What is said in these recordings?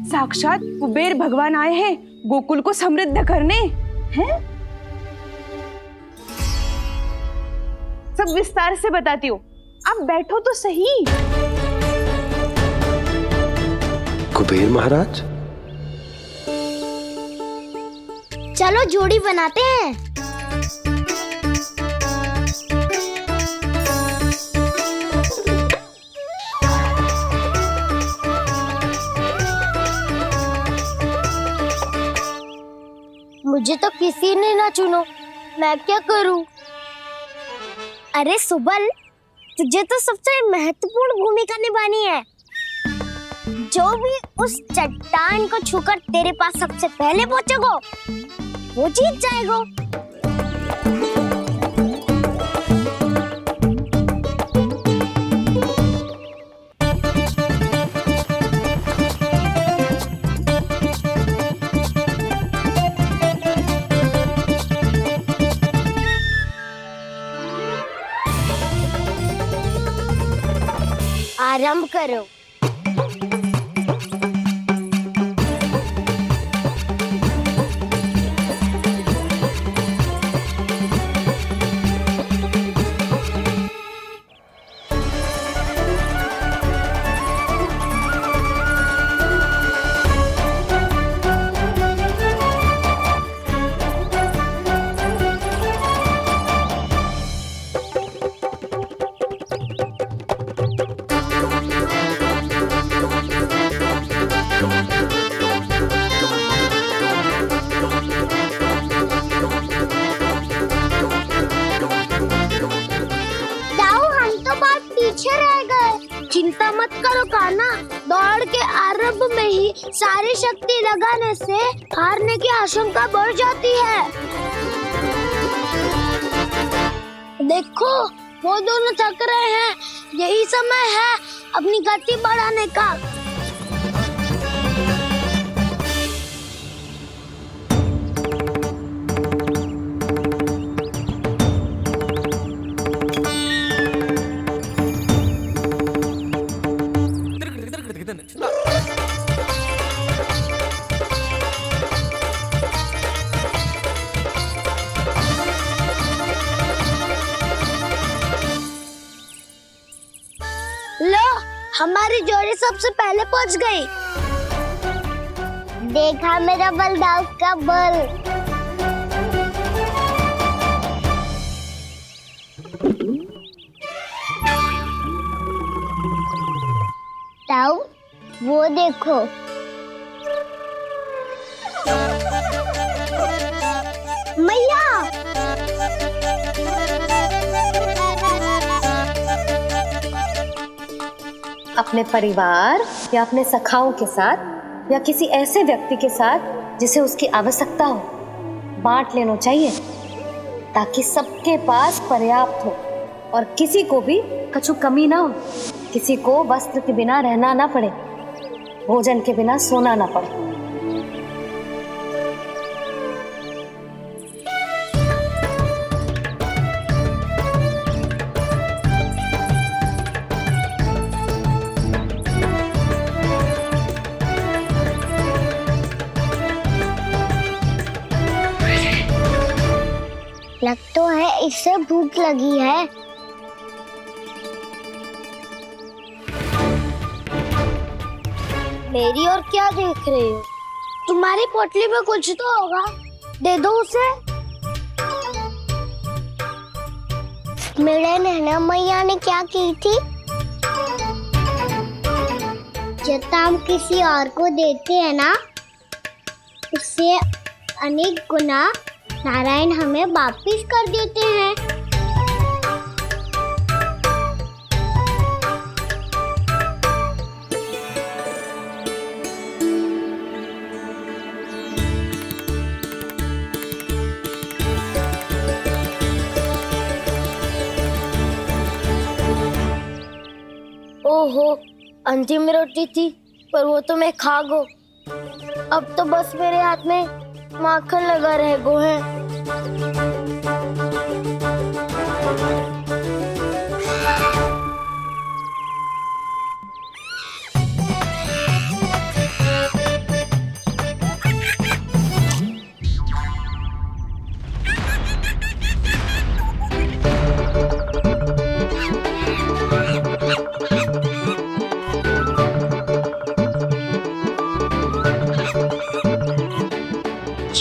साक्षात कुबेर भगवान आए हैं गोकुल को समृद्ध करने हैं। सब विस्तार से बताती हूँ, आप बैठो तो सही। कुबेर महाराज, चलो जोड़ी बनाते हैं। मुझे तो किसी ने ना चुनो, मैं क्या करूं? अरे सुबल, तुझे तो सबसे महत्वपूर्ण भूमिका निभानी है। जो भी उस चट्टान को छूकर तेरे पास सबसे पहले पहुंचेगा वो जीत जाएगा। आरंभ करो। चिंता मत करो कान्हा, दौड़ के आरंभ में ही सारी शक्ति लगाने से हारने की आशंका बढ़ जाती है। देखो वो दोनों थक रहे हैं, यही समय है अपनी गति बढ़ाने का। लो, हमारी जोड़ी सबसे पहले पहुंच गई। देखा मेरा बलदाव का बल। ताऊ, वो देखो। मैया, अपने परिवार या अपने सखाओं के साथ या किसी ऐसे व्यक्ति के साथ जिसे उसकी आवश्यकता हो बांट लेना चाहिए, ताकि सबके पास पर्याप्त हो और किसी को भी कुछ कमी ना हो। किसी को वस्त्र के बिना रहना ना पड़े, भोजन के बिना सोना ना पड़े। लग तो है इससे भूख लगी है। मेरी और क्या देख रहे हो? तुम्हारी पोटली में कुछ तो होगा, दे दो उसे। मेरे नैना मैया ने क्या की थी? जब हम किसी और को देते हैं ना, उससे अनेक गुना नारायण हमें वापिस कर देते हैं। ओहो, अंतिम रोटी थी, पर वो तो मैं खा गो। अब तो बस मेरे हाथ में माखन लगा रह गो है।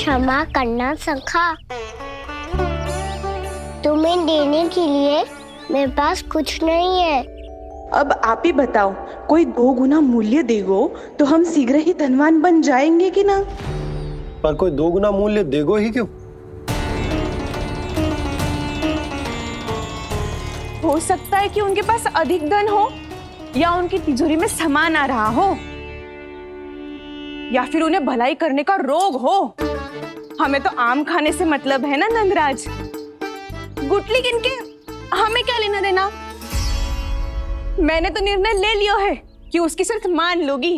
क्षमा करना सखा। तुम्हें देने के लिए मेरे पास कुछ नहीं है। अब आप ही बताओ, कोई 2 गुना मूल्य देगो तो हम शीघ्र ही धनवान बन जाएंगे कि ना? पर कोई 2 गुना मूल्य देगो ही क्यों? हो सकता है कि उनके पास अधिक धन हो, या उनकी तिजोरी में सामान आ रहा हो, या फिर उन्हें भलाई करने का रोग हो। हमें तो आम खाने से मतलब है ना नंदराज। गुटली किनके, हमें क्या लेना देना। मैंने तो निर्णय ले लिया है कि उसकी शर्त मान लोगी।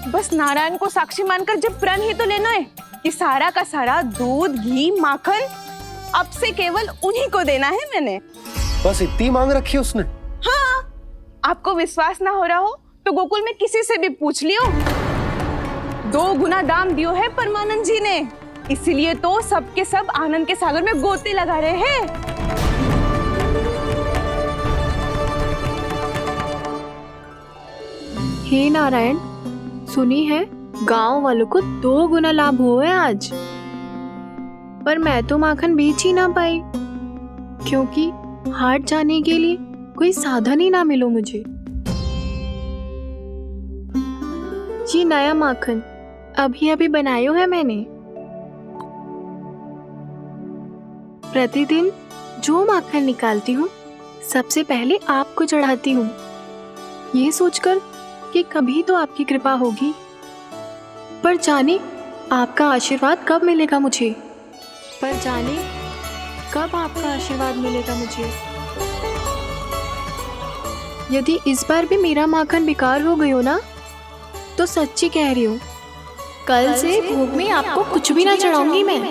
बस नारायण को साक्षी मानकर जब प्रण ही तो लेना है कि सारा का सारा दूध, घी, माखन अब से केवल उन्हीं को देना है मैंने। बस इतनी मांग रखी है उसने? हाँ, आपको विश्वास ना हो रहा हो तो गोकुल में किसी से भी पूछ लियो। 2 गुना दाम दियो है परमानंद जी ने, इसीलिए तो सबके सब आनंद के सागर में गोते लगा रहे हैं। हे नारायण, सुनी है गांव वालों को 2 गुना लाभ हुआ है आज। पर मैं तो माखन बेच ही ना पाई, क्योंकि हाट जाने के लिए कोई साधन ही ना मिलो मुझे। ये नया माखन अभी अभी बनायो है मैंने। प्रतिदिन जो माखन निकालती हूँ सबसे पहले आपको चढ़ाती हूँ, ये सोचकर कि कभी तो आपकी कृपा होगी। पर जाने आपका आशीर्वाद कब मिलेगा मुझे, पर जाने कब आपका आशीर्वाद मिलेगा मुझे। यदि इस बार भी मेरा माखन बेकार हो गयो ना, तो सच्ची कह रही हूँ, कल से भोग में आपको कुछ भी ना चढ़ाऊंगी मैं।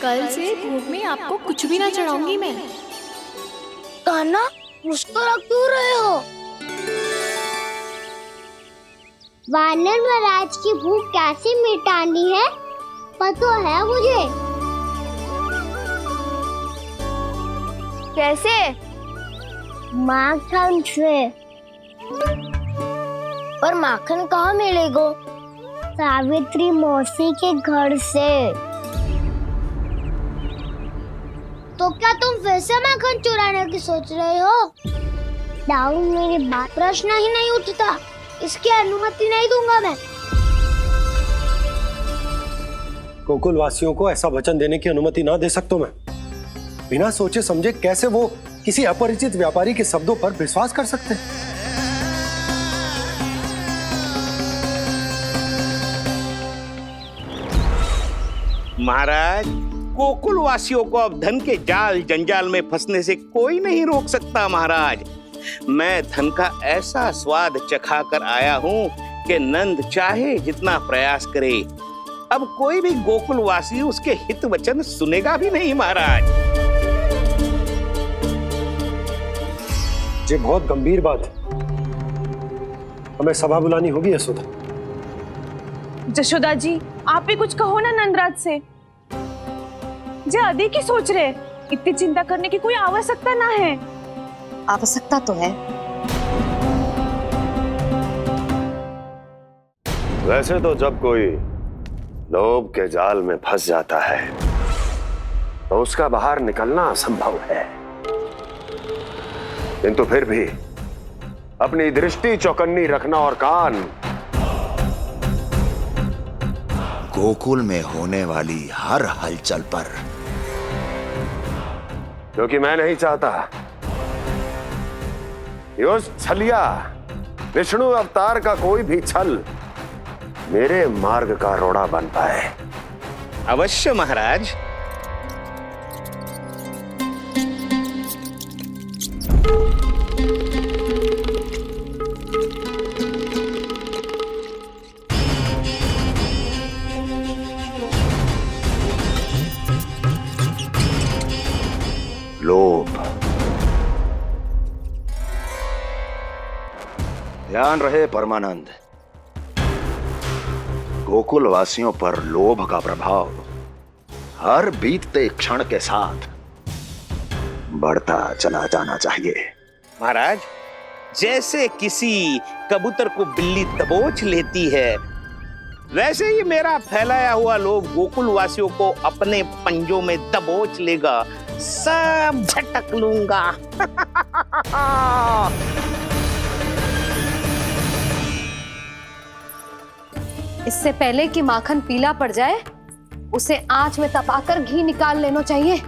कल से भोग में आपको कुछ भी ना चढ़ाऊंगी मैं। कान्हा, मुस्कुरा क्यों रहे हो? वानर महाराज की भूख कैसे मिटानी है पता है मुझे। कैसे? माखन से। और माखन कहाँ मिलेगा? सावित्री मौसी के घर से। तो क्या तुम फिर से माखन चुराने की सोच रहे हो? दाऊ, मेरी बात प्रश्न ही नहीं उठता, इसकी अनुमति नहीं दूंगा मैं। गोकुल वासियों को ऐसा वचन देने की अनुमति ना दे सकता मैं। बिना सोचे समझे कैसे वो किसी अपरिचित व्यापारी के शब्दों पर विश्वास कर सकते हैं? महाराज, गोकुल वासियों को अब धन के जाल जंजाल में फंसने से कोई नहीं रोक सकता। महाराज, मैं धन का ऐसा स्वाद चखा कर आया हूँ कि नंद चाहे जितना प्रयास करे, अब कोई भी गोकुल वासी उसके हित वचन सुनेगा भी नहीं। महाराज, ये बहुत गंभीर बात है, हमें सभा बुलानी होगी यशोदा। जशोदा जी, आप भी कुछ कहो ना नंदराज से। जे अधिक ही सोच रहे, इतनी चिंता करने की कोई आवश्यकता ना है। आवश्यकता तो है। वैसे तो जब कोई लोभ के जाल में फंस जाता है तो उसका बाहर निकलना असंभव है, किंतु फिर भी अपनी दृष्टि चौकन्नी रखना और कान गोकुल में होने वाली हर हलचल पर, क्योंकि मैं नहीं चाहता कि उस छलिया विष्णु अवतार का कोई भी छल मेरे मार्ग का रोड़ा बन पाए। अवश्य महाराज। लोभ, ध्यान रहे परमानंद, गोकुल वासियों पर लोभ का प्रभाव हर बीतते क्षण के साथ बढ़ता चला जाना चाहिए। महाराज, जैसे किसी कबूतर को बिल्ली दबोच लेती है, वैसे ही मेरा फैलाया हुआ लोभ गोकुल वासियों को अपने पंजों में दबोच लेगा, सब झटक लूंगा। इससे पहले कि माखन पीला पड़ जाए, उसे आंच में तपाकर घी निकाल लेना चाहिए,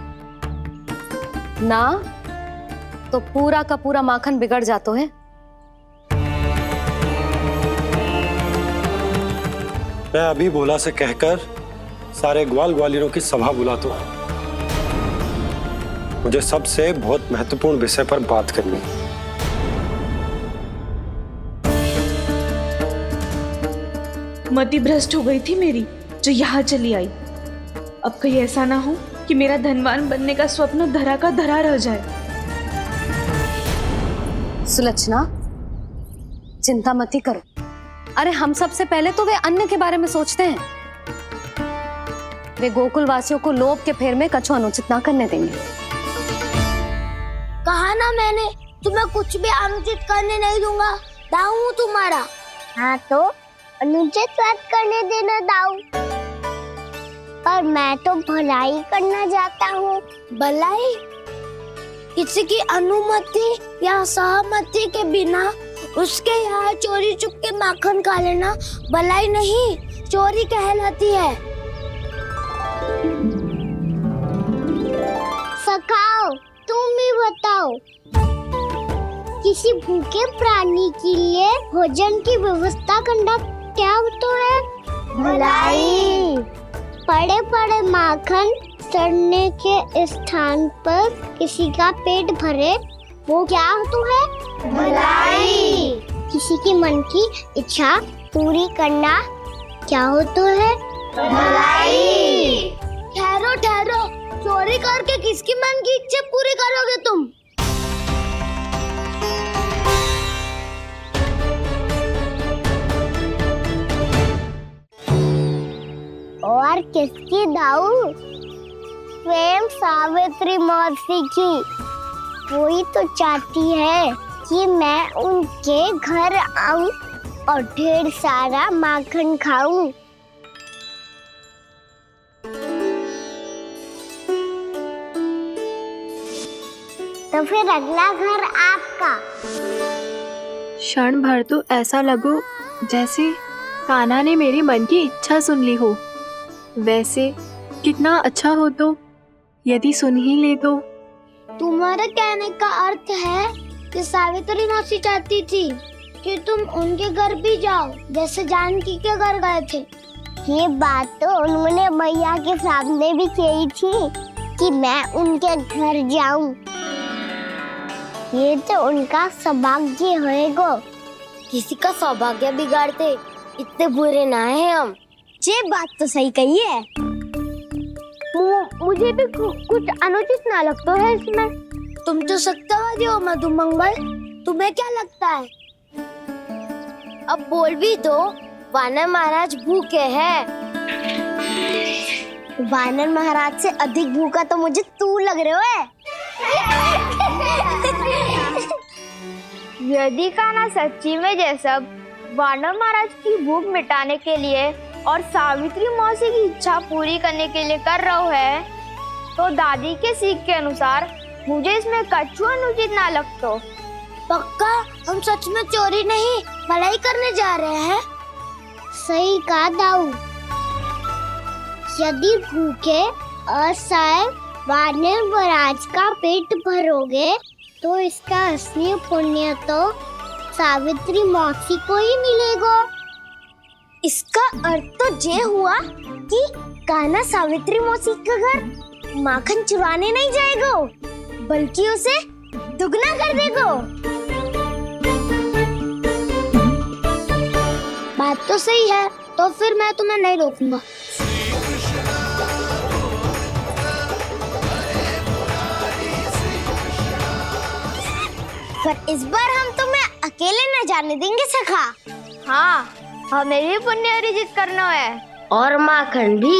ना तो पूरा का पूरा माखन बिगड़ जाता है। मैं अभी भोला से कहकर सारे ग्वाल ग्वालियरों की सभा बुलाता हूं। मुझे सबसे बहुत महत्वपूर्ण विषय पर बात करनी है। मति भ्रष्ट हो गई थी मेरी, जो यहाँ चली आई। अब कहीं ऐसा ना हो कि मेरा धनवान बनने का स्वप्न धरा का धरा रह जाए। सुलक्षणा, चिंता मत ही करो। अरे हम सबसे पहले तो वे अन्न के बारे में सोचते हैं। वे गोकुल वासियों को लोभ के फेर में कछु अनुचित ना करने देंगे। कहा ना मैंने, तुम्हें कुछ भी अनुचित करने नहीं दूंगा। दाऊ तुम्हारा। हाँ तो अनुचित बात करने देना दाऊ। पर मैं तो भलाई करना चाहता हूँ। भलाई? किसी की अनुमति या सहमति के बिना उसके यहाँ चोरी चुप के माखन खा लेना भलाई नहीं, चोरी कहलाती है। सखाओ, तुम ही बताओ, किसी भूखे प्राणी के लिए भोजन की व्यवस्था करना क्या होता है? भलाई। पड़े पड़े माखन चढ़ने के स्थान पर किसी का पेट भरे, वो क्या होता है? भलाई। किसी के मन की इच्छा पूरी करना क्या होता है? भलाई। ठहरो ठहरो, चोरी करके किसकी मन की इच्छा पूरी करोगे तुम? और किसकी दाऊ? स्वयं सावित्री मौसी की। वही तो चाहती है कि मैं उनके घर आऊं और ढेर सारा माखन खाऊं। तो फिर अगला घर आपका। क्षण भर तो ऐसा लगो जैसे कान्हा ने मेरे मन की इच्छा सुन ली हो। वैसे कितना अच्छा हो तो यदि सुन ही ले तो। तुम्हारे कहने का अर्थ है कि सावित्री मौसी चाहती थी कि तुम उनके घर भी जाओ, जैसे जानकी के घर गए थे। ये बात तो उन्होंने मैया के सामने भी कही थी कि मैं उनके घर जाऊं। ये तो उनका सौभाग्य होएगा। किसी का सौभाग्य बिगाड़ते इतने बुरे ना है हम। ये बात तो सही कही है। मुझे भी कुछ अनुचित ना लगता है इसमें। तुम तो सत्यवादी हो मधुमंगल, तुम्हें क्या लगता है? अब बोल भी दो, वानर महाराज भूखे हैं। वानर महाराज से अधिक भूखा तो मुझे तू लग रहे हो। यदि कान्हा सच्ची में जैसा वानर महाराज की भूख मिटाने के लिए और सावित्री मौसी की इच्छा पूरी करने के लिए कर रहा है, तो दादी के सीख के अनुसार मुझे इसमें कछु अनुचित ना लगता। पक्का हम सच में चोरी नहीं भलाई करने जा रहे हैं। सही कहा दाऊ। यदि भूखे असहाय वानर महाराज का पेट भरोगे तो इसका असली पुण्य तो सावित्री मौसी को ही मिलेगा। इसका अर्थ तो ये हुआ कि कान्हा सावित्री मौसी का घर माखन चुराने नहीं जाएगा, बल्कि उसे दुगना कर देगा। बात तो सही है, तो फिर मैं तुम्हें नहीं रोकूंगा। पर इस बार हम तुम्हें अकेले न जाने देंगे सखा। हाँ, हमें भी पुण्य अर्जित करना है और माखन भी।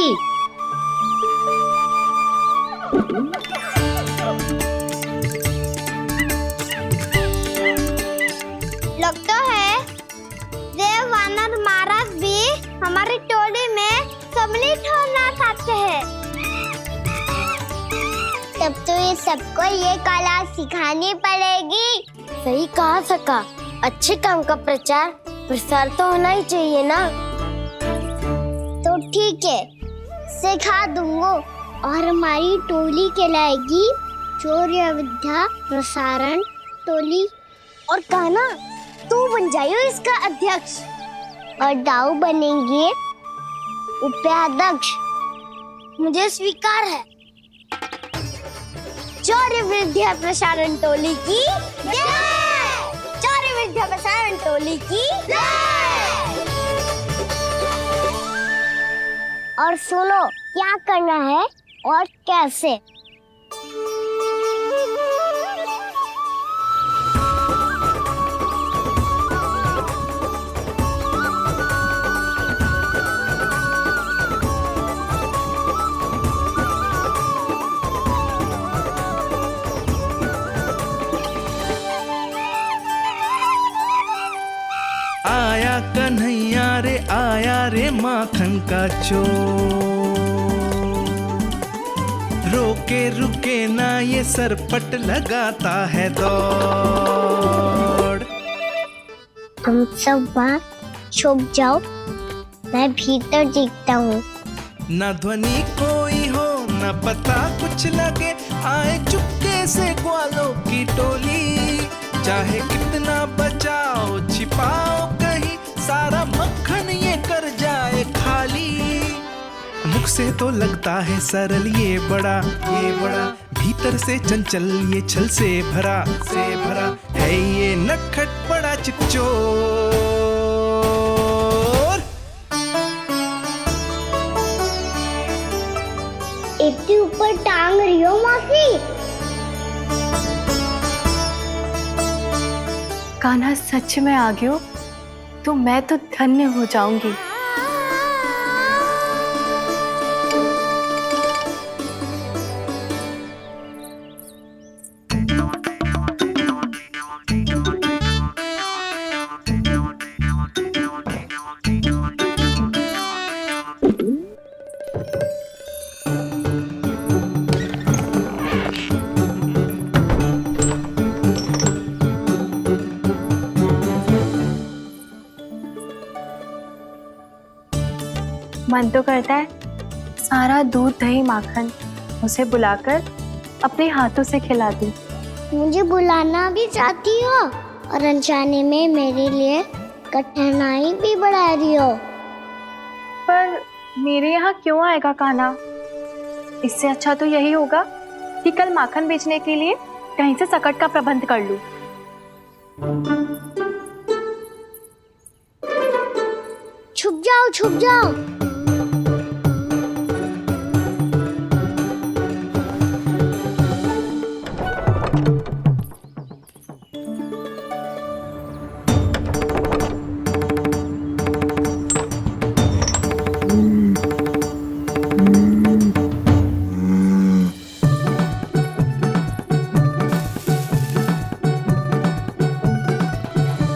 लगता है देव वानर महाराज भी हमारी टोली में सम्मिलित होना चाहते हैं। तब तो ये सबको ये कला सिखानी पड़ेगी। सही कहा सका, अच्छे काम का प्रचार प्रसार तो होना ही चाहिए ना। तो ठीक है, सिखा दूंगा और हमारी टोली कहलाएगी शौर्य विद्या प्रसारण टोली। और कान्हा, तू बन जाइयो इसका अध्यक्ष और दाऊ बनेंगे उपाध्यक्ष। मुझे स्वीकार है। शौर्य विद्या प्रसारण टोली की जय! शौर्य विद्या प्रसारण टोली की जय! और सुनो, क्या करना है और कैसे। आया कन्हैया रे, आया रे माखन का चोर। रोके रुके ना ये सरपट लगाता है दौड़। तुम सब वहाँ छुप जाओ, मैं भीतर देखता हूँ। ना ध्वनि कोई हो, ना पता कुछ लगे, आए चुपके से ग्वालों की टोली। चाहे कितना बचाओ छिपाओ कहीं, सारा मक्खन ये कर जाए खाली। मुख से तो लगता है सरल ये बड़ा, भीतर से चंचल ये छल से भरा है ये नटखट बड़ा चिच्चोर। इतनी ऊपर टांग रही हो मासी। कान्हा सच में आ गयो तो मैं तो धन्य हो जाऊंगी। मन तो करता है सारा दूध दही माखन उसे बुलाकर अपने हाथों से खिला दूं। मुझे बुलाना भी चाहती हो और अनजाने में मेरे लिए कठिनाई भी बढ़ा रही हो। पर मेरे यहाँ क्यों आएगा कान्हा? इससे अच्छा तो यही होगा कि कल माखन बेचने के लिए कहीं से सकट का प्रबंध कर लूं। छुप जाओ, छुप जाओ।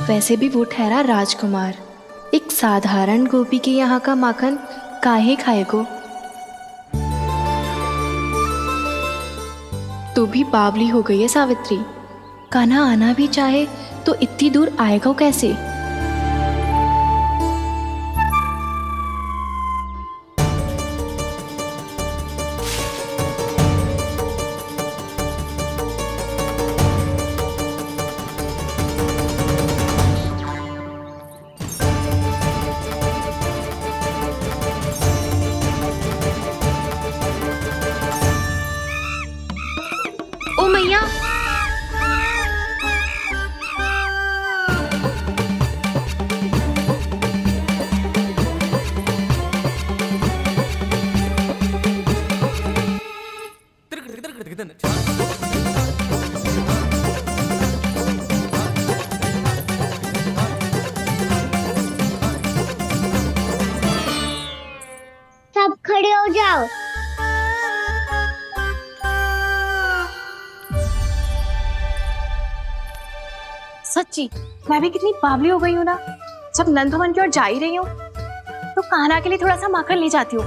वैसे भी वो ठहरा राजकुमार, एक साधारण गोपी के यहाँ का माखन काहे खाएगो। तू भी बावली हो गई है सावित्री। कान्हा आना भी चाहे तो इतनी दूर आएगा कैसे? ओ मैया, सब खड़े हो जाओ। सच्ची मैं भी कितनी बावली हो गई हूँ ना। जब नंद भवन की ओर जा ही रही हूँ तो कान्हा के लिए थोड़ा सा माखन ले जाती हूँ।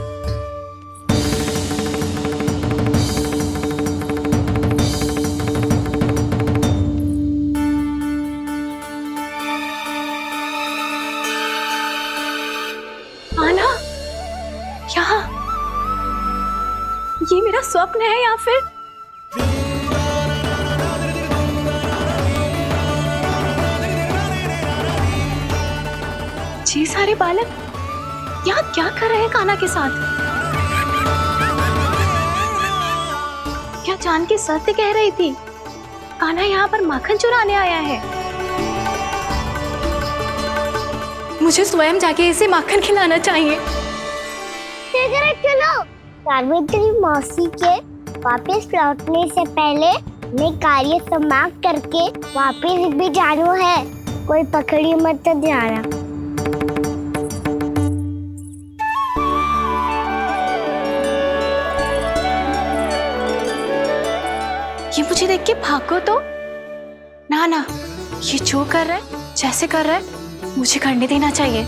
कान्हा, यहाँ ये मेरा स्वप्न है या फिर ये सारे बालक यहाँ क्या कर रहे हैं कान्हा के साथ? क्या जानकी सत्य कह रही थी? कान्हा यहाँ पर माखन चुराने आया है। मुझे स्वयं जाके इसे माखन खिलाना चाहिए। चलो, सावित्री मौसी के वापस लौटने से पहले मैं कार्य समाप्त करके वापस भी जाना है। कोई पकड़ी मत जाना। ये मुझे देख के भागो तो ना, ये जो कर रहा है, जैसे कर रहा है, मुझे करने देना चाहिए।